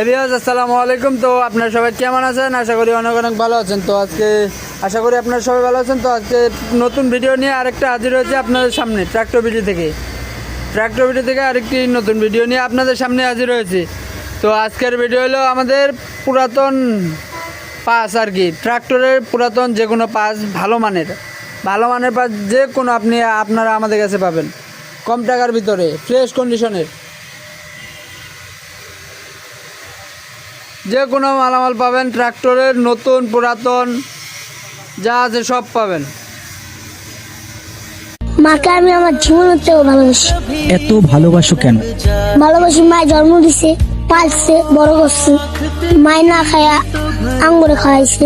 এভিয়াস আসসালামু আলাইকুম। তো আপনারা সবাই কেমন আছেন? আশা করি অনেক অনেক ভালো আছেন। তো আজকে আশা করি আপনারা সবাই ভালো আছেন। তো আজকে নতুন ভিডিও নিয়ে আরেকটা হাজির হয়েছে আপনাদের সামনে ট্রাক্টর ভিডিও থেকে আরেকটি নতুন ভিডিও নিয়ে আপনাদের সামনে হাজির হয়েছে। তো আজকের ভিডিও হলো আমাদের পুরাতন পাস আর কি, ট্রাক্টরের পুরাতন যে কোনো পাস ভালো মানের পাস যে কোনো আপনারা আমাদের কাছে পাবেন কম টাকার ভিতরে, ফ্রেশ কন্ডিশনের যে কোনো মালামাল পাবেন। ট্রাক্টরের নতুন পুরাতন যা আছে সব পাবেন। মাকে আমি আমার জীবনের চেয়েও ভালোবাসি। এত ভালোবাসো কেন? ভালোবাসি, মায়ের জন্ম দিছে, পালছে, বড় করছে, মায় না খায়া আঙ্গুরে খাওয়াইছে।